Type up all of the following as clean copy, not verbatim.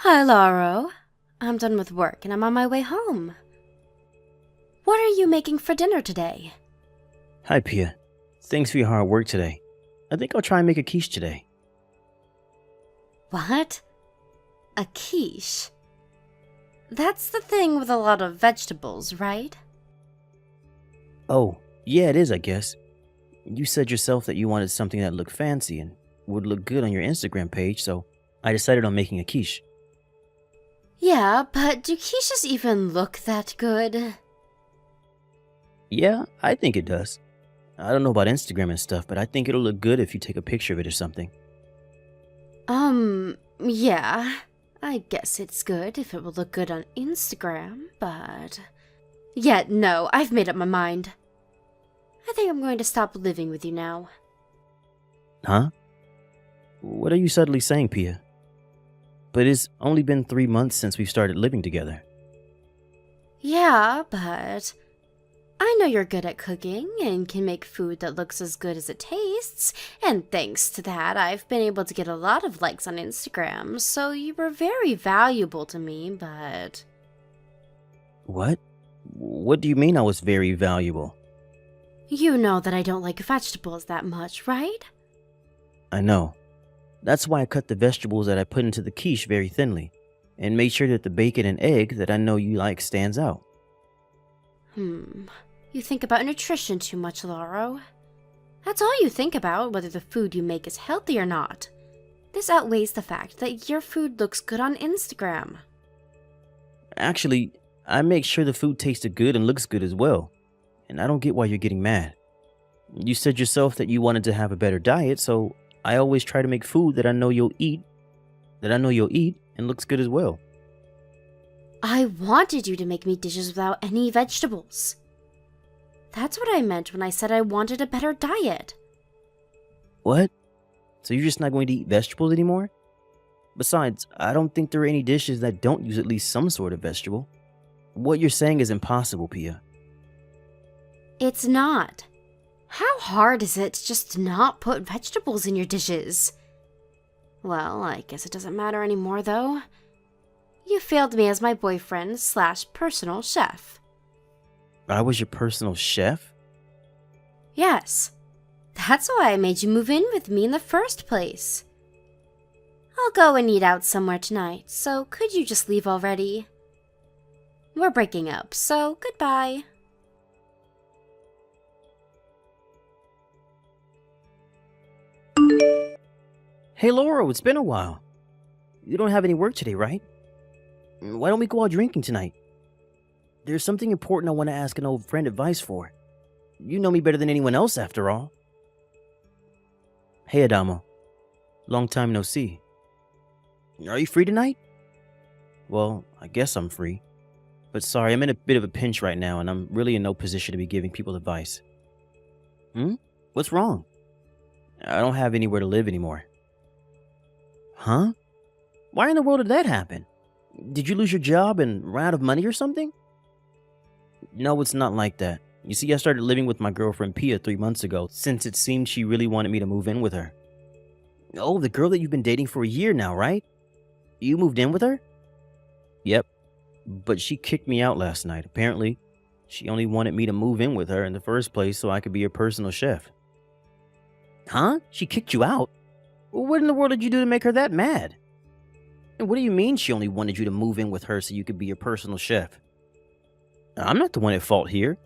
Hi, Lauro. I'm done with work and I'm on my way home. What are you making for dinner today? Hi, Pia. Thanks for your hard work today. I think I'll try and make a quiche today. What? A quiche? That's the thing with a lot of vegetables, right? Oh, yeah, it is, I guess. You said yourself that you wanted something that looked fancy and would look good on your Instagram page, so I decided on making a quiche. Yeah, but do quiches even look that good? Yeah, I think it does. I don't know about Instagram and stuff, but I think it'll look good if you take a picture of it or something. Yeah. I guess it's good if it will look good on Instagram, but... Yeah, no, I've made up my mind. I think I'm going to stop living with you now. Huh? What are you suddenly saying, Pia? But it's only been 3 months since we started living together. Yeah, but I know you're good at cooking and can make food that looks as good as it tastes, and thanks to that, I've been able to get a lot of likes on Instagram, so you were very valuable to me, but... What? What do you mean I was very valuable? You know that I don't like vegetables that much, right? I know. That's why I cut the vegetables that I put into the quiche very thinly, and made sure that the bacon and egg that I know you like stands out. You think about nutrition too much, Lauro. That's all you think about, whether the food you make is healthy or not. This outweighs the fact that your food looks good on Instagram. Actually, I make sure the food tasted good and looks good as well, and I don't get why you're getting mad. You said yourself that you wanted to have a better diet, so I always try to make food that I know you'll eat, and looks good as well. I wanted you to make me dishes without any vegetables. That's what I meant when I said I wanted a better diet. What? So you're just not going to eat vegetables anymore? Besides, I don't think there are any dishes that don't use at least some sort of vegetable. What you're saying is impossible, Pia. It's not. How hard is it to just not put vegetables in your dishes? Well, I guess it doesn't matter anymore, though. You failed me as my boyfriend / personal chef. I was your personal chef? Yes. That's why I made you move in with me in the first place. I'll go and eat out somewhere tonight, so could you just leave already? We're breaking up, so goodbye. Hey, Laura, it's been a while. You don't have any work today, right? Why don't we go out drinking tonight? There's something important I want to ask an old friend advice for. You know me better than anyone else, after all. Hey, Adamo. Long time no see. Are you free tonight? Well, I guess I'm free. But sorry, I'm in a bit of a pinch right now, and I'm really in no position to be giving people advice. What's wrong? I don't have anywhere to live anymore. Huh? Why in the world did that happen? Did you lose your job and run out of money or something? No, it's not like that. You see, I started living with my girlfriend Pia 3 months ago, since it seemed she really wanted me to move in with her. Oh, the girl that you've been dating for a year now, right? You moved in with her? Yep. But she kicked me out last night. Apparently, she only wanted me to move in with her in the first place so I could be her personal chef. Huh? She kicked you out? What in the world did you do to make her that mad? And what do you mean she only wanted you to move in with her so you could be your personal chef? I'm not the one at fault here.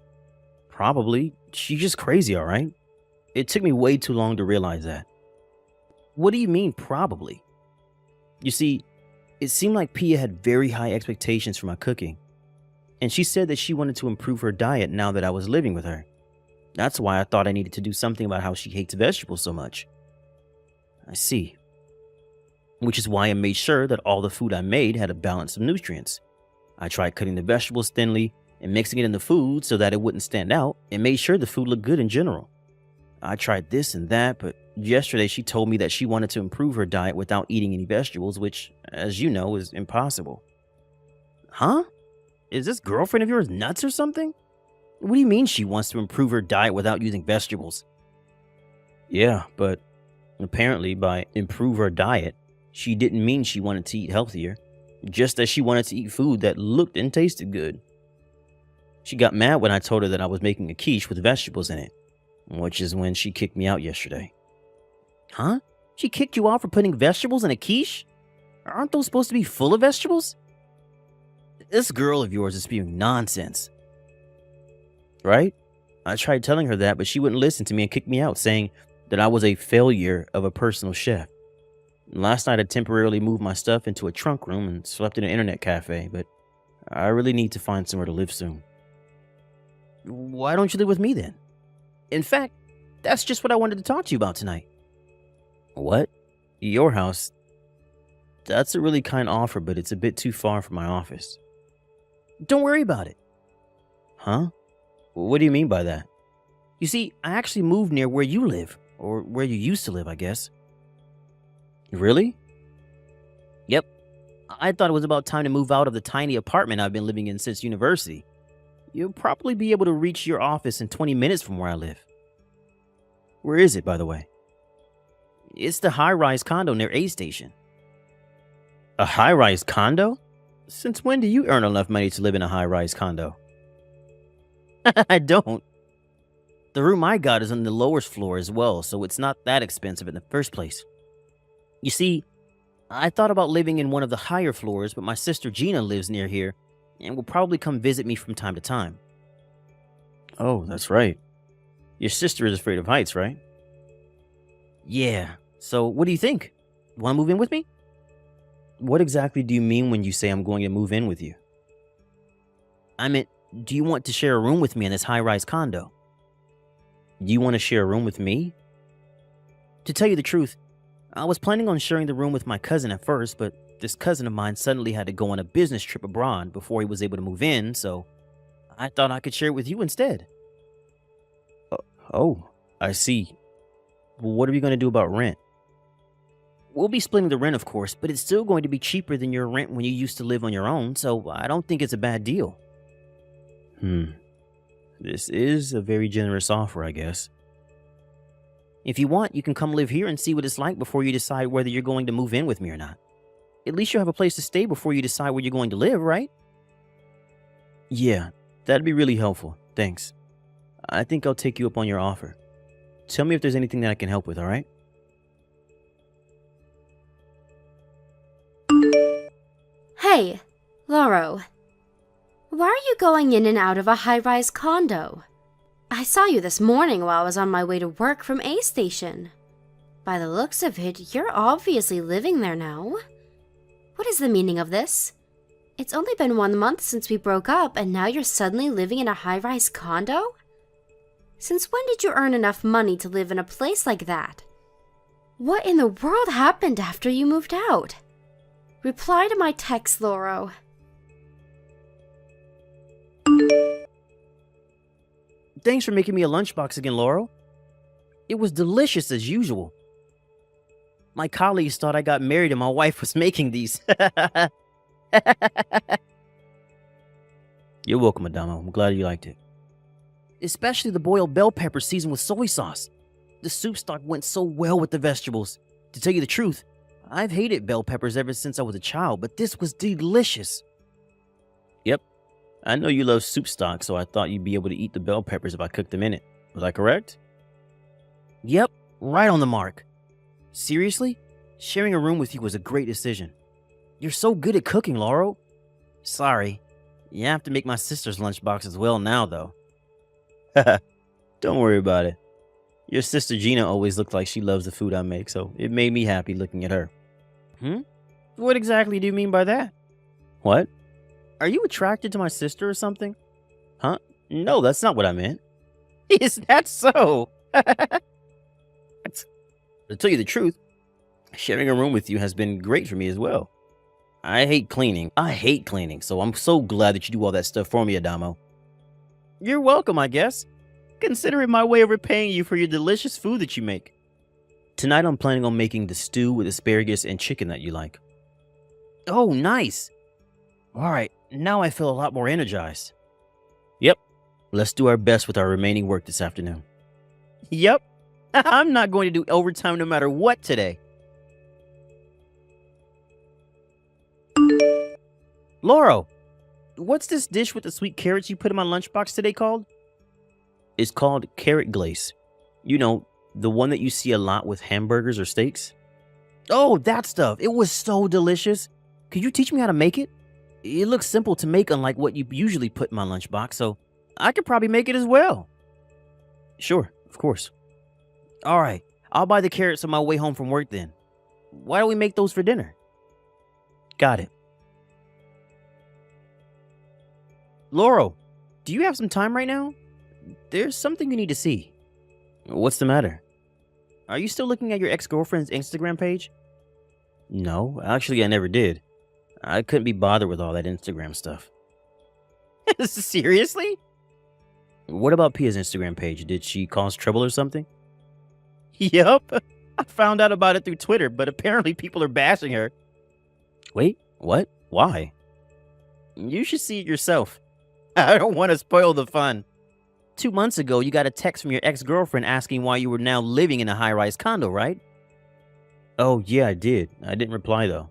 Probably. She's just crazy, alright? It took me way too long to realize that. What do you mean, probably? You see, it seemed like Pia had very high expectations for my cooking. And she said that she wanted to improve her diet now that I was living with her. That's why I thought I needed to do something about how she hates vegetables so much. I see. Which is why I made sure that all the food I made had a balance of nutrients. I tried cutting the vegetables thinly and mixing it in the food so that it wouldn't stand out, and made sure the food looked good in general. I tried this and that, but yesterday she told me that she wanted to improve her diet without eating any vegetables, which, as you know, is impossible. Huh? Is this girlfriend of yours nuts or something? What do you mean she wants to improve her diet without using vegetables? Yeah, but apparently by improve her diet, she didn't mean she wanted to eat healthier. just as she wanted to eat food that looked and tasted good. She got mad when I told her that I was making a quiche with vegetables in it, which is when she kicked me out yesterday. Huh? She kicked you out for putting vegetables in a quiche? Aren't those supposed to be full of vegetables? This girl of yours is spewing nonsense. Right? I tried telling her that, but she wouldn't listen to me and kicked me out, saying that I was a failure of a personal chef. Last night I temporarily moved my stuff into a trunk room and slept in an internet cafe, but I really need to find somewhere to live soon. Why don't you live with me then? In fact, that's just what I wanted to talk to you about tonight. What? Your house? That's a really kind offer, but it's a bit too far from my office. Don't worry about it. Huh? What do you mean by that? You see, I actually moved near where you live, or where you used to live, I guess. Really? Yep. I thought it was about time to move out of the tiny apartment I've been living in since university. You'll probably be able to reach your office in 20 minutes from where I live. Where is it, by the way? It's the high-rise condo near A Station. A high-rise condo? Since when do you earn enough money to live in a high-rise condo? I don't. The room I got is on the lowest floor as well, so it's not that expensive in the first place. You see, I thought about living in one of the higher floors, but my sister Gina lives near here and will probably come visit me from time to time. Oh, that's right. Your sister is afraid of heights, right? Yeah. So what do you think? Want to move in with me? What exactly do you mean when you say I'm going to move in with you? I meant, do you want to share a room with me in this high-rise condo? Do you want to share a room with me? To tell you the truth, I was planning on sharing the room with my cousin at first, but this cousin of mine suddenly had to go on a business trip abroad before he was able to move in, so I thought I could share it with you instead. Oh, I see. What are we going to do about rent? We'll be splitting the rent, of course, but it's still going to be cheaper than your rent when you used to live on your own, so I don't think it's a bad deal. This is a very generous offer, I guess. If you want, you can come live here and see what it's like before you decide whether you're going to move in with me or not. At least you'll have a place to stay before you decide where you're going to live, right? Yeah, that'd be really helpful. Thanks. I think I'll take you up on your offer. Tell me if there's anything that I can help with, all right? Hey, Lauro. Why are you going in and out of a high-rise condo? I saw you this morning while I was on my way to work from A Station. By the looks of it, you're obviously living there now. What is the meaning of this? It's only been 1 month since we broke up, and now you're suddenly living in a high-rise condo? Since when did you earn enough money to live in a place like that? What in the world happened after you moved out? Reply to my text, Lauro. Thanks for making me a lunchbox again, Laurel. It was delicious as usual. My colleagues thought I got married and my wife was making these. You're welcome, Adamo. I'm glad you liked it. Especially the boiled bell pepper seasoned with soy sauce. The soup stock went so well with the vegetables. To tell you the truth, I've hated bell peppers ever since I was a child, but this was delicious. Yep. I know you love soup stock, so I thought you'd be able to eat the bell peppers if I cooked them in it. Was I correct? Yep, right on the mark. Seriously? Sharing a room with you was a great decision. You're so good at cooking, Laurel. Sorry. You have to make my sister's lunchbox as well now, though. Don't worry about it. Your sister Gina always looked like she loves the food I make, so it made me happy looking at her. What exactly do you mean by that? What? Are you attracted to my sister or something? Huh? No, that's not what I meant. Is that so? To tell you the truth, sharing a room with you has been great for me as well. I hate cleaning, so I'm so glad that you do all that stuff for me, Adamo. You're welcome, I guess. Consider it my way of repaying you for your delicious food that you make. Tonight I'm planning on making the stew with asparagus and chicken that you like. Oh, nice. Alright, now I feel a lot more energized. Yep, let's do our best with our remaining work this afternoon. Yep, I'm not going to do overtime no matter what today. Laurel, what's this dish with the sweet carrots you put in my lunchbox today called? It's called carrot glaze. You know, the one that you see a lot with hamburgers or steaks. Oh, that stuff. It was so delicious. Could you teach me how to make it? It looks simple to make, unlike what you usually put in my lunchbox, so I could probably make it as well. Sure, of course. All right, I'll buy the carrots on my way home from work then. Why don't we make those for dinner? Got it. Laurel, do you have some time right now? There's something you need to see. What's the matter? Are you still looking at your ex-girlfriend's Instagram page? No, actually I never did. I couldn't be bothered with all that Instagram stuff. Seriously? What about Pia's Instagram page? Did she cause trouble or something? Yup. I found out about it through Twitter, but apparently people are bashing her. Wait, what? Why? You should see it yourself. I don't want to spoil the fun. 2 months ago, you got a text from your ex-girlfriend asking why you were now living in a high-rise condo, right? Oh, yeah, I did. I didn't reply, though.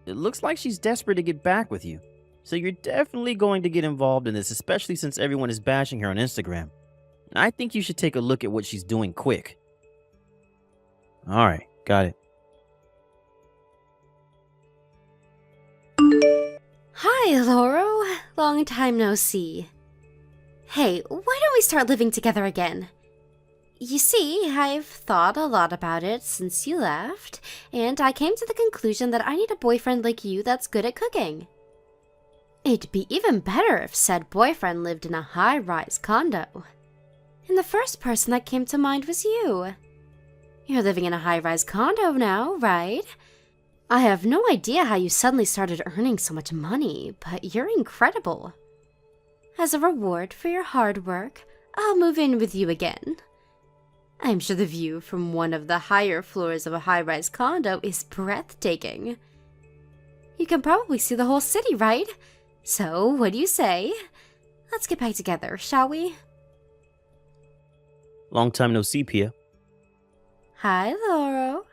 It looks like she's desperate to get back with you. So you're definitely going to get involved in this, especially since everyone is bashing her on Instagram. I think you should take a look at what she's doing quick. Alright, got it. Hi, Lauro. Long time no see. Hey, why don't we start living together again? You see, I've thought a lot about it since you left, and I came to the conclusion that I need a boyfriend like you that's good at cooking. It'd be even better if said boyfriend lived in a high-rise condo. And the first person that came to mind was you. You're living in a high-rise condo now, right? I have no idea how you suddenly started earning so much money, but you're incredible. As a reward for your hard work, I'll move in with you again. I'm sure the view from one of the higher floors of a high-rise condo is breathtaking. You can probably see the whole city, right? So, what do you say? Let's get back together, shall we? Long time no see, Pia. Hi, Lauro.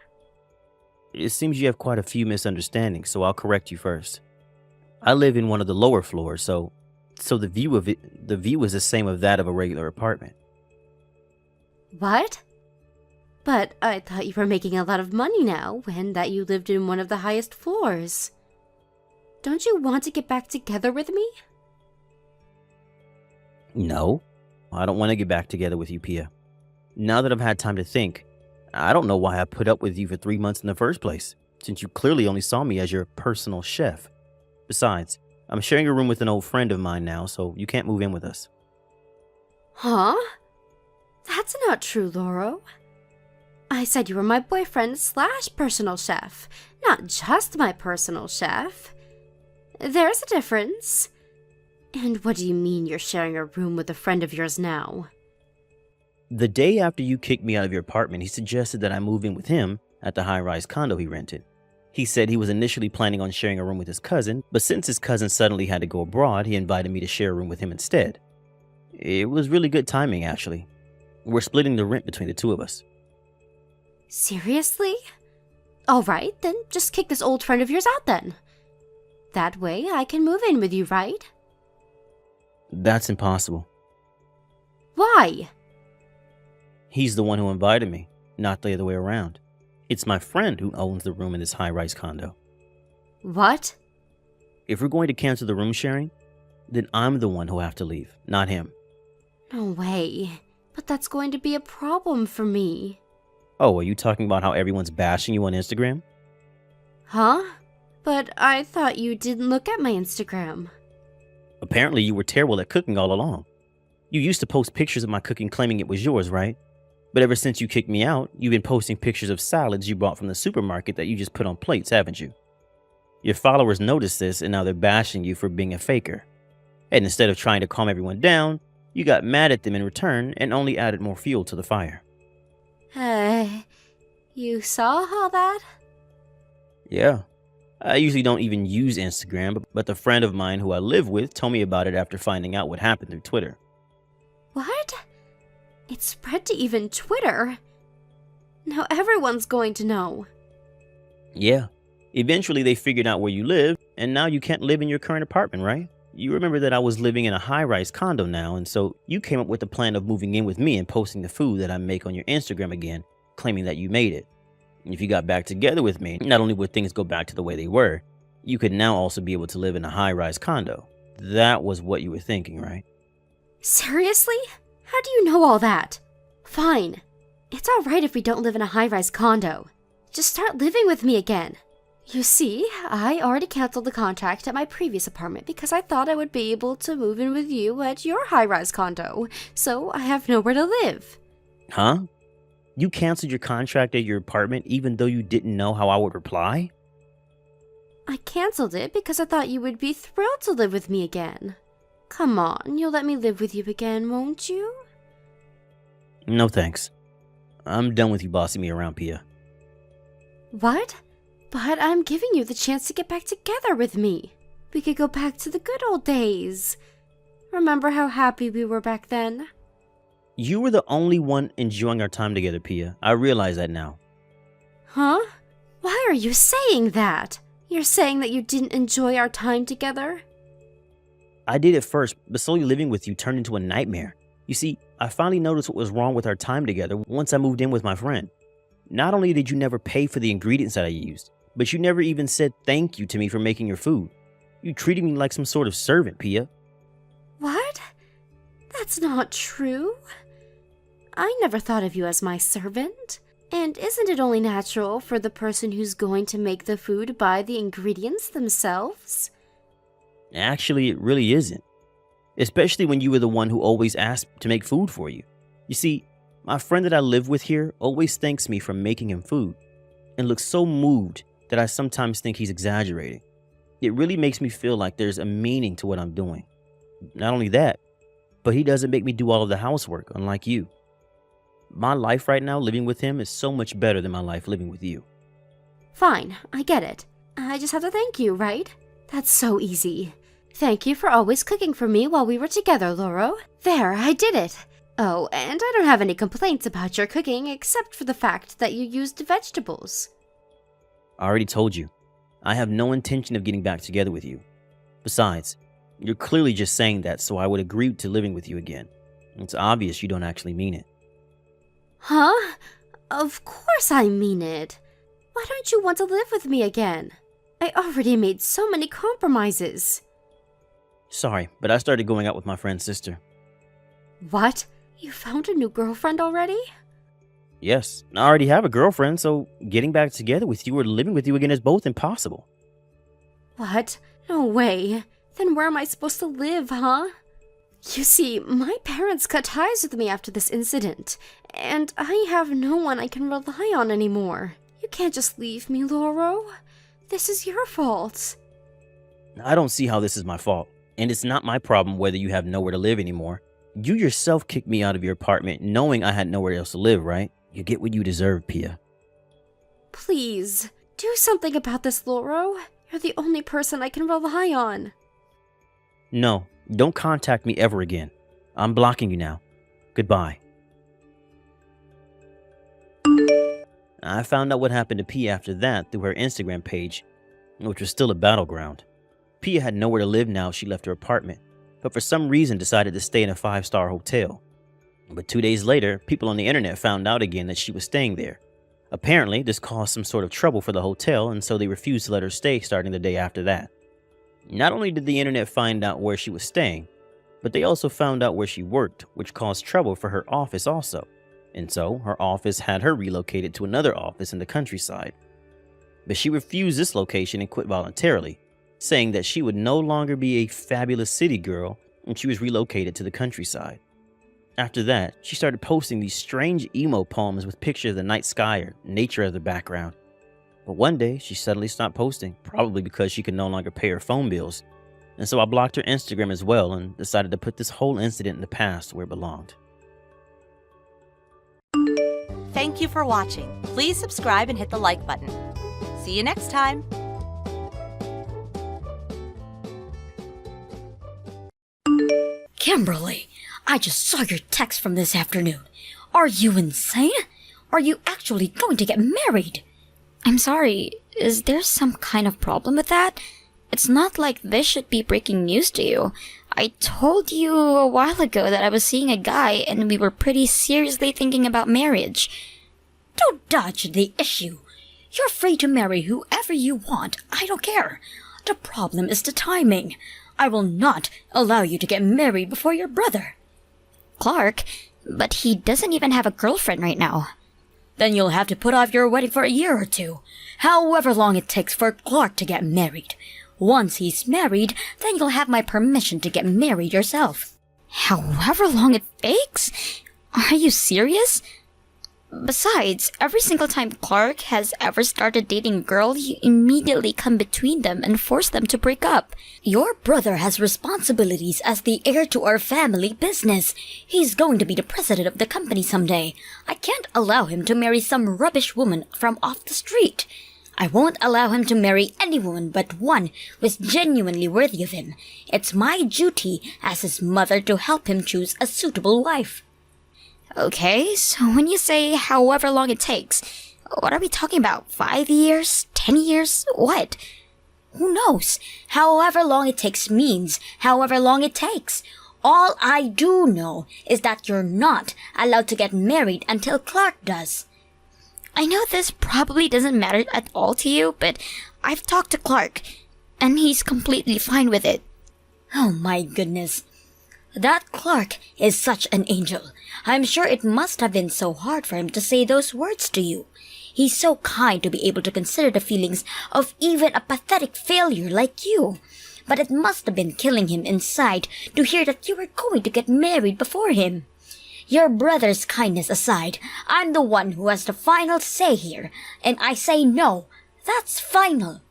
It seems you have quite a few misunderstandings, so I'll correct you first. I live in one of the lower floors, so the view is the same of that of a regular apartment. What? But I thought you were making a lot of money now, and that you lived in one of the highest floors. Don't you want to get back together with me? No, I don't want to get back together with you, Pia. Now that I've had time to think, I don't know why I put up with you for 3 months in the first place, since you clearly only saw me as your personal chef. Besides, I'm sharing a room with an old friend of mine now, so you can't move in with us. Huh? That's not true, Lauro. I said you were my boyfriend / personal chef, not just my personal chef. There's a difference. And what do you mean you're sharing a room with a friend of yours now? The day after you kicked me out of your apartment, he suggested that I move in with him at the high-rise condo he rented. He said he was initially planning on sharing a room with his cousin, but since his cousin suddenly had to go abroad, he invited me to share a room with him instead. It was really good timing, actually. We're splitting the rent between the two of us. Seriously? Alright, then just kick this old friend of yours out then. That way I can move in with you, right? That's impossible. Why? He's the one who invited me, not the other way around. It's my friend who owns the room in this high-rise condo. What? If we're going to cancel the room sharing, then I'm the one who'll have to leave, not him. No way. But that's going to be a problem for me. Oh, are you talking about how everyone's bashing you on Instagram? Huh? But I thought you didn't look at my Instagram. Apparently you were terrible at cooking all along. You used to post pictures of my cooking claiming it was yours, right? But ever since you kicked me out, you've been posting pictures of salads you bought from the supermarket that you just put on plates, haven't you? Your followers noticed this and now they're bashing you for being a faker. And instead of trying to calm everyone down, you got mad at them in return and only added more fuel to the fire. You saw all that? Yeah. I usually don't even use Instagram, but the friend of mine who I live with told me about it after finding out what happened through Twitter. What? It spread to even Twitter. Now everyone's going to know. Yeah, Eventually, they figured out where you live, and now you can't live in your current apartment, right? You remember that I was living in a high-rise condo now, and so you came up with the plan of moving in with me and posting the food that I make on your Instagram again, claiming that you made it. And if you got back together with me, not only would things go back to the way they were, you could now also be able to live in a high-rise condo. That was what you were thinking, right? Seriously? How do you know all that? Fine. It's alright if we don't live in a high-rise condo. Just start living with me again. You see, I already canceled the contract at my previous apartment because I thought I would be able to move in with you at your high-rise condo, so I have nowhere to live. Huh? You canceled your contract at your apartment even though you didn't know how I would reply? I canceled it because I thought you would be thrilled to live with me again. Come on, you'll let me live with you again, won't you? No thanks. I'm done with you bossing me around, Pia. What? But I'm giving you the chance to get back together with me. We could go back to the good old days. Remember how happy we were back then? You were the only one enjoying our time together, Pia. I realize that now. Huh? Why are you saying that? You're saying that you didn't enjoy our time together? I did at first, but slowly living with you turned into a nightmare. You see, I finally noticed what was wrong with our time together once I moved in with my friend. Not only did you never pay for the ingredients that I used, but you never even said thank you to me for making your food. You treated me like some sort of servant, Pia. What? That's not true. I never thought of you as my servant. And isn't it only natural for the person who's going to make the food buy the ingredients themselves? Actually, it really isn't. Especially when you were the one who always asked to make food for you. You see, my friend that I live with here always thanks me for making him food, and looks so moved that I sometimes think he's exaggerating. It really makes me feel like there's a meaning to what I'm doing. Not only that, but he doesn't make me do all of the housework, unlike you. My life right now living with him is so much better than my life living with you. Fine, I get it. I just have to thank you, right? That's so easy. Thank you for always cooking for me while we were together, Loro. There, I did it. Oh, and I don't have any complaints about your cooking except for the fact that you used vegetables. I already told you, I have no intention of getting back together with you. Besides, you're clearly just saying that so I would agree to living with you again. It's obvious you don't actually mean it. Huh? Of course I mean it. Why don't you want to live with me again? I already made so many compromises. Sorry, but I started going out with my friend's sister. What? You found a new girlfriend already? Yes, I already have a girlfriend, so getting back together with you or living with you again is both impossible. What? No way. Then where am I supposed to live, huh? You see, my parents cut ties with me after this incident, and I have no one I can rely on anymore. You can't just leave me, Loro. This is your fault. I don't see how this is my fault, and it's not my problem whether you have nowhere to live anymore. You yourself kicked me out of your apartment knowing I had nowhere else to live, right? You get what you deserve, Pia. Please, do something about this, Loro. You're the only person I can rely on. No, don't contact me ever again. I'm blocking you now. Goodbye. I found out what happened to Pia after that through her Instagram page, which was still a battleground. Pia had nowhere to live now she left her apartment, but for some reason decided to stay in a 5-star hotel. But 2 days later, people on the internet found out again that she was staying there. Apparently, this caused some sort of trouble for the hotel, and so they refused to let her stay starting the day after that. Not only did the internet find out where she was staying, but they also found out where she worked, which caused trouble for her office also. And so, her office had her relocated to another office in the countryside. But she refused this location and quit voluntarily, saying that she would no longer be a fabulous city girl when she was relocated to the countryside. After that, she started posting these strange emo poems with pictures of the night sky or nature as the background. But one day, she suddenly stopped posting, probably because she could no longer pay her phone bills. And so I blocked her Instagram as well and decided to put this whole incident in the past where it belonged. Thank you for watching. Please subscribe and hit the like button. See you next time. Kimberly, I just saw your text from this afternoon. Are you insane? Are you actually going to get married? I'm sorry, is there some kind of problem with that? It's not like this should be breaking news to you. I told you a while ago that I was seeing a guy and we were pretty seriously thinking about marriage. Don't dodge the issue. You're free to marry whoever you want. I don't care. The problem is the timing. I will not allow you to get married before your brother. Clark, but he doesn't even have a girlfriend right now. Then you'll have to put off your wedding for a year or two. However long it takes for Clark to get married. Once he's married, then you'll have my permission to get married yourself. However long it takes? Are you serious? Besides, every single time Clark has ever started dating a girl, you immediately come between them and force them to break up. Your brother has responsibilities as the heir to our family business. He's going to be the president of the company someday. I can't allow him to marry some rubbish woman from off the street. I won't allow him to marry any woman but one who is genuinely worthy of him. It's my duty as his mother to help him choose a suitable wife. Okay, so when you say however long it takes, what are we talking about? 5 years? 10 years? What? Who knows? However long it takes means however long it takes. All I do know is that you're not allowed to get married until Clark does. I know this probably doesn't matter at all to you, but I've talked to Clark, and he's completely fine with it. Oh my goodness. That Clark is such an angel. I'm sure it must have been so hard for him to say those words to you. He's so kind to be able to consider the feelings of even a pathetic failure like you. But it must have been killing him inside to hear that you were going to get married before him. Your brother's kindness aside, I'm the one who has the final say here, and I say no. That's final.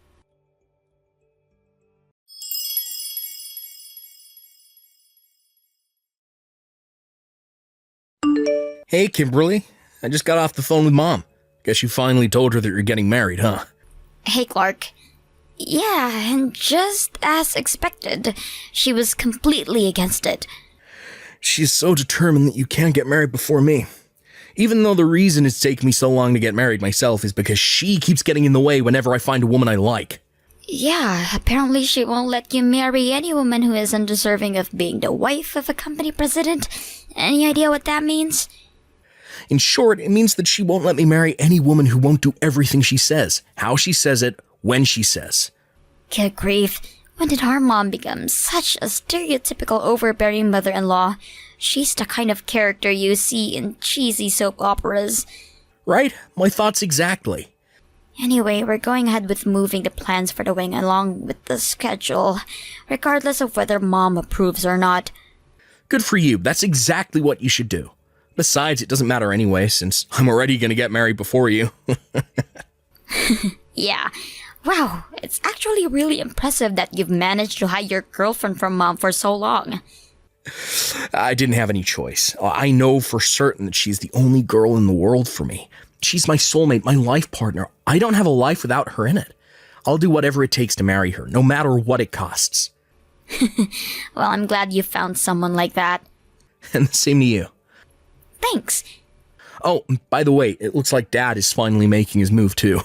Hey, Kimberly. I just got off the phone with Mom. Guess you finally told her that you're getting married, huh? Hey, Clark. Yeah, and just as expected, she was completely against it. She's so determined that you can't get married before me. Even though the reason it's taken me so long to get married myself is because she keeps getting in the way whenever I find a woman I like. Yeah, apparently she won't let you marry any woman who is undeserving of being the wife of a company president. Any idea what that means? In short, it means that she won't let me marry any woman who won't do everything she says, how she says it, when she says. Good grief. When did our mom become such a stereotypical overbearing mother-in-law? She's the kind of character you see in cheesy soap operas. Right? My thoughts exactly. Anyway, we're going ahead with moving the plans for the wedding along with the schedule, regardless of whether Mom approves or not. Good for you. That's exactly what you should do. Besides, it doesn't matter anyway, since I'm already going to get married before you. Yeah. Wow, it's actually really impressive that you've managed to hide your girlfriend from Mom for so long. I didn't have any choice. I know for certain that she's the only girl in the world for me. She's my soulmate, my life partner. I don't have a life without her in it. I'll do whatever it takes to marry her, no matter what it costs. Well, I'm glad you found someone like that. And the same to you. Thanks. Oh, by the way, it looks like Dad is finally making his move too.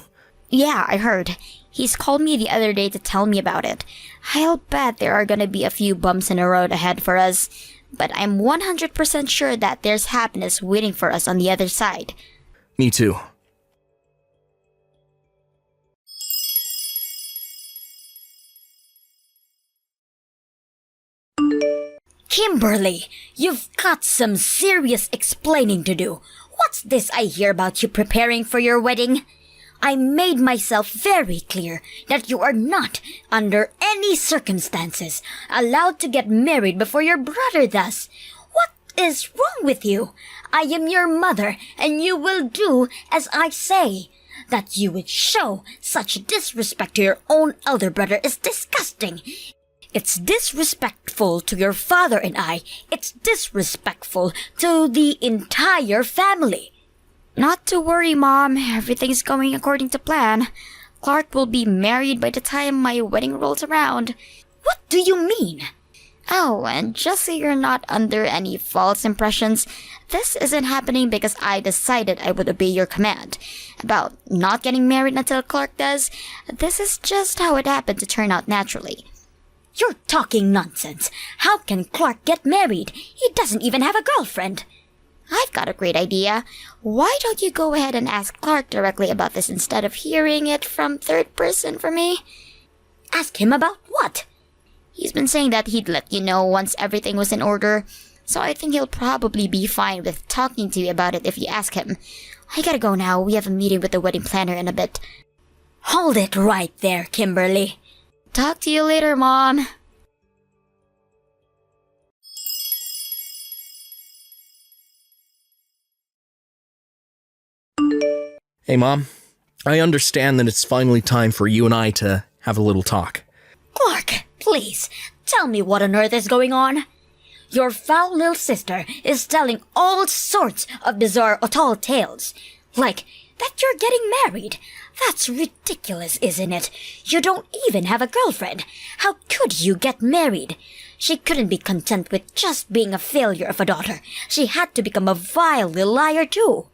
Yeah, I heard. He's called me the other day to tell me about it. I'll bet there are gonna be a few bumps in the road ahead for us, but I'm 100% sure that there's happiness waiting for us on the other side. Me too. Kimberly, you've got some serious explaining to do. What's this I hear about you preparing for your wedding? I made myself very clear that you are not, under any circumstances, allowed to get married before your brother does. What is wrong with you? I am your mother, and you will do as I say. That you would show such disrespect to your own elder brother is disgusting. It's disrespectful to your father and I. It's disrespectful to the entire family. Not to worry, Mom. Everything's going according to plan. Clark will be married by the time my wedding rolls around. What do you mean? Oh, and just so you're not under any false impressions, this isn't happening because I decided I would obey your command about not getting married until Clark does. This is just how it happened to turn out naturally. You're talking nonsense. How can Clark get married? He doesn't even have a girlfriend. I've got a great idea. Why don't you go ahead and ask Clark directly about this instead of hearing it from third person for me? Ask him about what? He's been saying that he'd let you know once everything was in order, so I think he'll probably be fine with talking to you about it if you ask him. I gotta go now. We have a meeting with the wedding planner in a bit. Hold it right there, Kimberly. Talk to you later, Mom. Hey, Mom. I understand that it's finally time for you and I to have a little talk. Clark, please, tell me what on earth is going on. Your foul little sister is telling all sorts of bizarre tall tales. Like, that you're getting married. That's ridiculous, isn't it? You don't even have a girlfriend. How could you get married? She couldn't be content with just being a failure of a daughter. She had to become a vile little liar, too.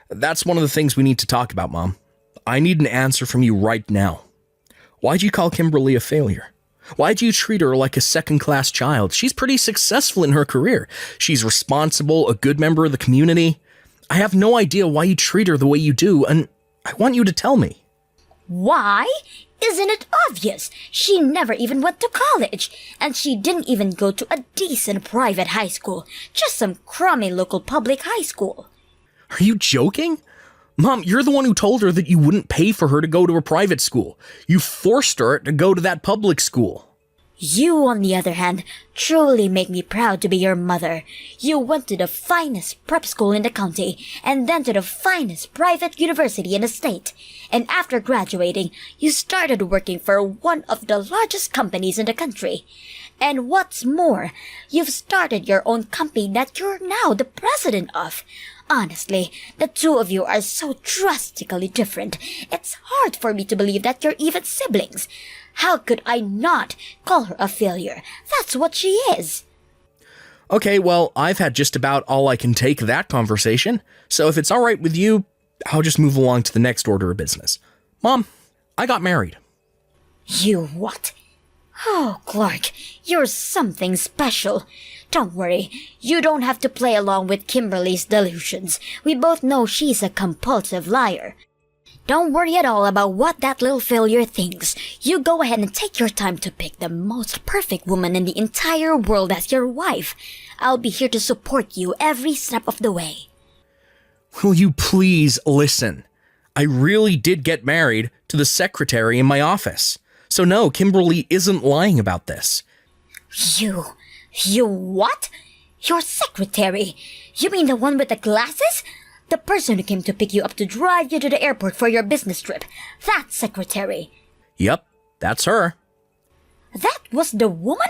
That's one of the things we need to talk about, Mom. I need an answer from you right now. Why'd you call Kimberly a failure? Why'd you treat her like a second-class child? She's pretty successful in her career. She's responsible, a good member of the community. I have no idea why you treat her the way you do, and I want you to tell me. Why? Isn't it obvious? She never even went to college, and she didn't even go to a decent private high school, just some crummy local public high school. Are you joking? Mom, you're the one who told her that you wouldn't pay for her to go to a private school. You forced her to go to that public school. You, on the other hand, truly make me proud to be your mother. You went to the finest prep school in the county, and then to the finest private university in the state. And after graduating, you started working for one of the largest companies in the country. And what's more, you've started your own company that you're now the president of. Honestly, the two of you are so drastically different. It's hard for me to believe that you're even siblings. How could I not call her a failure? That's what she is. Okay, well, I've had just about all I can take of that conversation, so if it's all right with you, I'll just move along to the next order of business. Mom, I got married. You what? Oh, Clark, you're something special. Don't worry, you don't have to play along with Kimberly's delusions. We both know she's a compulsive liar. Don't worry at all about what that little failure thinks. You go ahead and take your time to pick the most perfect woman in the entire world as your wife. I'll be here to support you every step of the way. Will you please listen? I really did get married to the secretary in my office. So no, Kimberly isn't lying about this. You what? Your secretary? You mean the one with the glasses? The person who came to pick you up to drive you to the airport for your business trip. That secretary. Yep, that's her. That was the woman?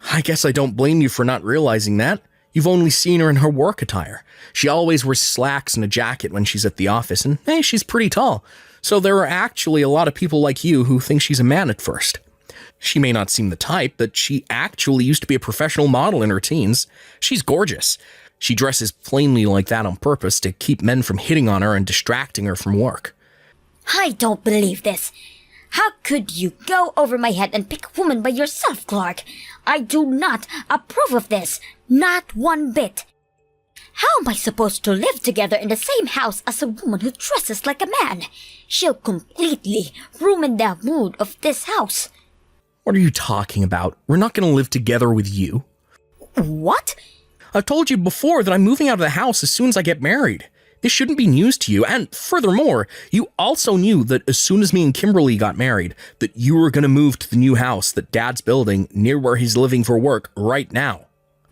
I guess I don't blame you for not realizing that. You've only seen her in her work attire. She always wears slacks and a jacket when she's at the office, and hey, she's pretty tall. So there are actually a lot of people like you who think she's a man at first. She may not seem the type, but she actually used to be a professional model in her teens. She's gorgeous. She dresses plainly like that on purpose to keep men from hitting on her and distracting her from work. I don't believe this. How could you go over my head and pick a woman by yourself, Clark? I do not approve of this. Not one bit. How am I supposed to live together in the same house as a woman who dresses like a man? She'll completely ruin the mood of this house. What are you talking about? We're not going to live together with you. What? I've told you before that I'm moving out of the house as soon as I get married. This shouldn't be news to you, and furthermore, you also knew that as soon as me and Kimberly got married, that you were going to move to the new house that Dad's building near where he's living for work right now.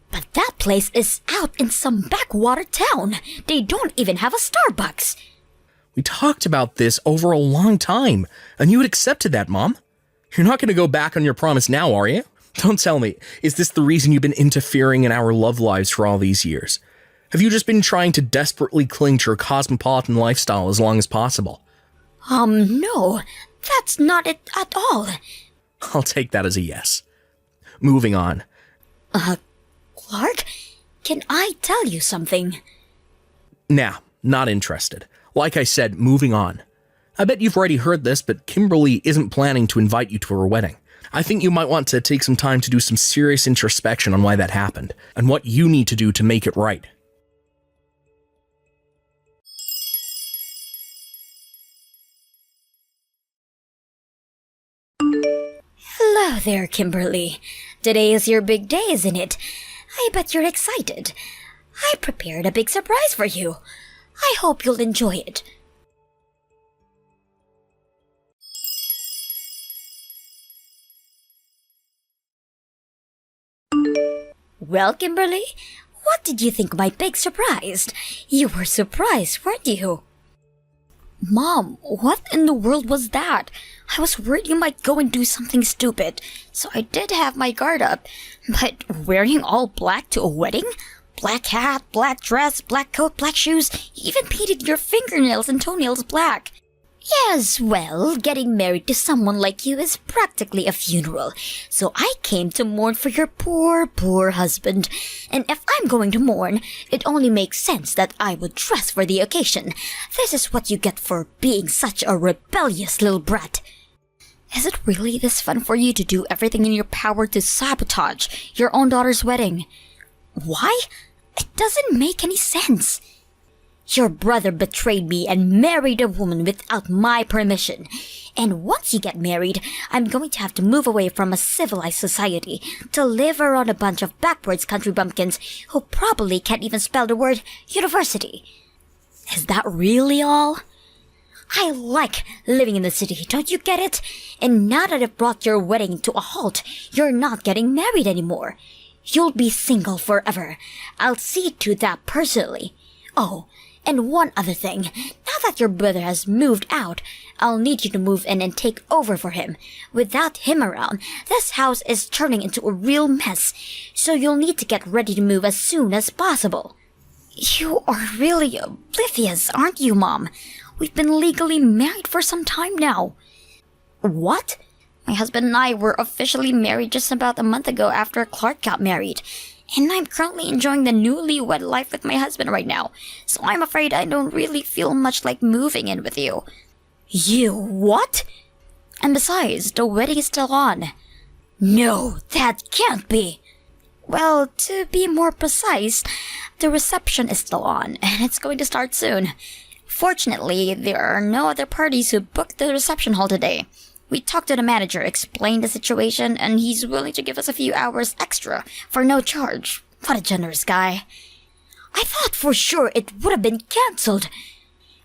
But that place is out in some backwater town. They don't even have a Starbucks. We talked about this over a long time, and you had accepted that, Mom. You're not going to go back on your promise now, are you? Don't tell me, is this the reason you've been interfering in our love lives for all these years? Have you just been trying to desperately cling to your cosmopolitan lifestyle as long as possible? No, that's not it at all. I'll take that as a yes. Moving on. Clark, can I tell you something? Nah, not interested. Like I said, moving on. I bet you've already heard this, but Kimberly isn't planning to invite you to her wedding. I think you might want to take some time to do some serious introspection on why that happened, and what you need to do to make it right. Hello there, Kimberly. Today is your big day, isn't it? I bet you're excited. I prepared a big surprise for you. I hope you'll enjoy it. Well, Kimberly, what did you think of my big surprise? You were surprised, weren't you? Mom, what in the world was that? I was worried you might go and do something stupid, so I did have my guard up. But wearing all black to a wedding? Black hat, black dress, black coat, black shoes, you even painted your fingernails and toenails black. Yes, well, getting married to someone like you is practically a funeral, so I came to mourn for your poor, poor husband. And if I'm going to mourn, it only makes sense that I would dress for the occasion. This is what you get for being such a rebellious little brat. Is it really this fun for you to do everything in your power to sabotage your own daughter's wedding? Why? It doesn't make any sense. Your brother betrayed me and married a woman without my permission. And once you get married, I'm going to have to move away from a civilized society to live around a bunch of backwards country bumpkins who probably can't even spell the word university. Is that really all? I like living in the city, don't you get it? And now that I've brought your wedding to a halt, you're not getting married anymore. You'll be single forever. I'll see to that personally. Oh, and one other thing, now that your brother has moved out, I'll need you to move in and take over for him. Without him around, this house is turning into a real mess, so you'll need to get ready to move as soon as possible. You are really oblivious, aren't you, Mom? We've been legally married for some time now. What? My husband and I were officially married just about a month ago after Clark got married. And I'm currently enjoying the newlywed life with my husband right now, so I'm afraid I don't really feel much like moving in with you. You what? And besides, the wedding is still on. No, that can't be. Well, to be more precise, the reception is still on, and it's going to start soon. Fortunately, there are no other parties who booked the reception hall today. We talked to the manager, explained the situation, and he's willing to give us a few hours extra for no charge. What a generous guy. I thought for sure it would have been cancelled.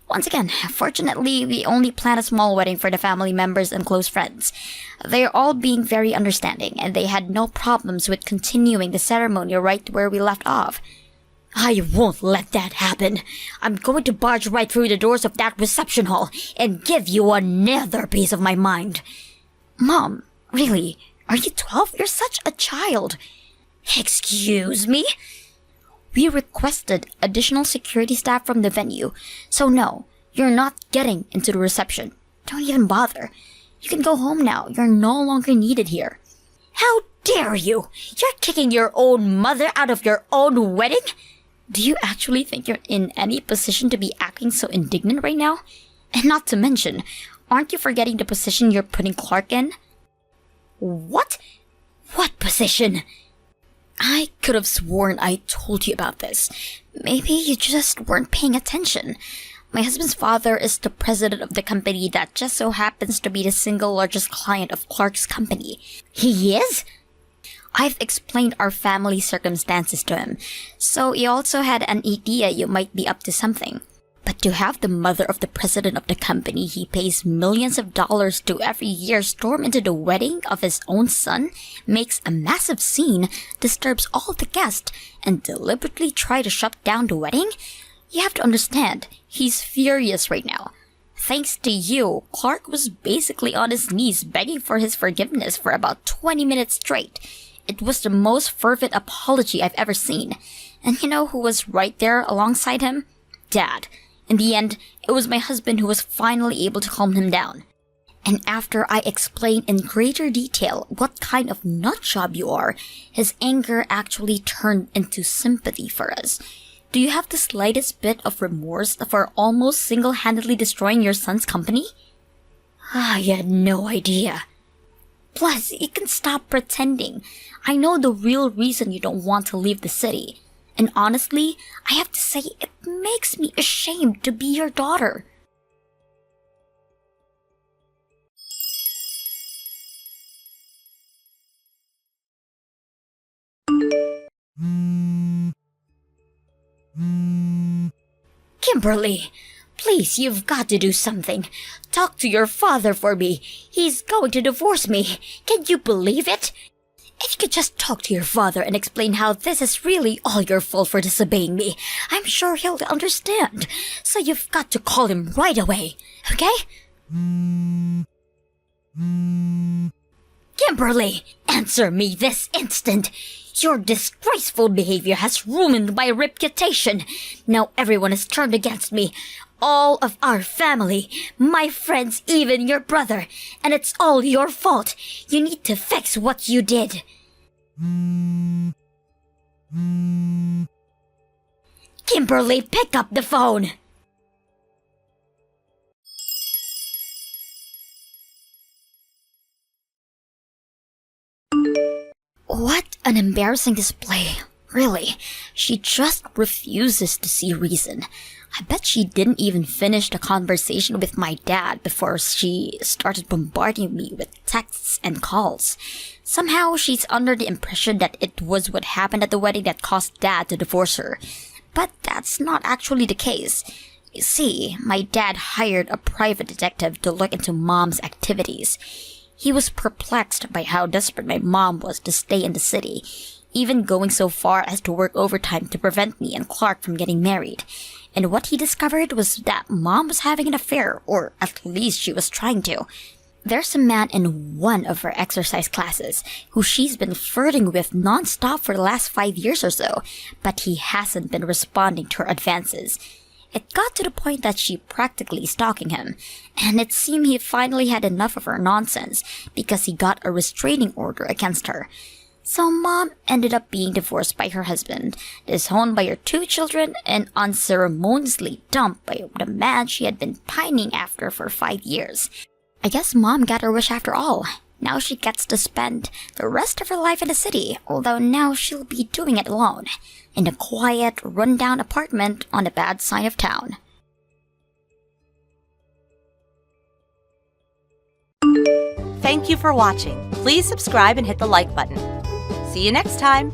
Once again, fortunately, we only planned a small wedding for the family members and close friends. They're all being very understanding, and they had no problems with continuing the ceremony right where we left off. I won't let that happen. I'm going to barge right through the doors of that reception hall and give you another piece of my mind. Mom, really? Are you 12? You're such a child. Excuse me? We requested additional security staff from the venue, so no, you're not getting into the reception. Don't even bother. You can go home now. You're no longer needed here. How dare you? You're kicking your own mother out of your own wedding? Do you actually think you're in any position to be acting so indignant right now? And not to mention, aren't you forgetting the position you're putting Clark in? What? What position? I could have sworn I told you about this. Maybe you just weren't paying attention. My husband's father is the president of the company that just so happens to be the single largest client of Clark's company. He is? I've explained our family circumstances to him, so he also had an idea you might be up to something. But to have the mother of the president of the company he pays millions of dollars to every year storm into the wedding of his own son, makes a massive scene, disturbs all the guests, and deliberately try to shut down the wedding? You have to understand, he's furious right now. Thanks to you, Clark was basically on his knees begging for his forgiveness for about 20 minutes straight. It was the most fervent apology I've ever seen. And you know who was right there alongside him? Dad. In the end, it was my husband who was finally able to calm him down. And after I explained in greater detail what kind of nutjob you are, his anger actually turned into sympathy for us. Do you have the slightest bit of remorse for almost single-handedly destroying your son's company? I had no idea. Plus, you can stop pretending. I know the real reason you don't want to leave the city. And honestly, I have to say it makes me ashamed to be your daughter. Kimberly, please, you've got to do something. Talk to your father for me. He's going to divorce me. Can you believe it? If you could just talk to your father and explain how this is really all your fault for disobeying me, I'm sure he'll understand. So you've got to call him right away, okay? Kimberly, answer me this instant. Your disgraceful behavior has ruined my reputation. Now everyone is turned against me. All of our family, my friends, even your brother. And it's all your fault. You need to fix what you did. Kimberly, pick up the phone. What an embarrassing display. Really, she just refuses to see reason. I bet she didn't even finish the conversation with my dad before she started bombarding me with texts and calls. Somehow, she's under the impression that it was what happened at the wedding that caused Dad to divorce her. But that's not actually the case. You see, my dad hired a private detective to look into Mom's activities. He was perplexed by how desperate my mom was to stay in the city, even going so far as to work overtime to prevent me and Clark from getting married. And what he discovered was that Mom was having an affair, or at least she was trying to. There's a man in one of her exercise classes who she's been flirting with non-stop for the last 5 years or so, but he hasn't been responding to her advances. It got to the point that she practically stalking him, and it seemed he finally had enough of her nonsense because he got a restraining order against her. So Mom ended up being divorced by her husband, disowned by her 2 children, and unceremoniously dumped by the man she had been pining after for 5 years. I guess Mom got her wish after all. Now she gets to spend the rest of her life in the city, although now she'll be doing it alone, in a quiet, run-down apartment on the bad side of town. Thank you for watching. Please subscribe and hit the like button. See you next time.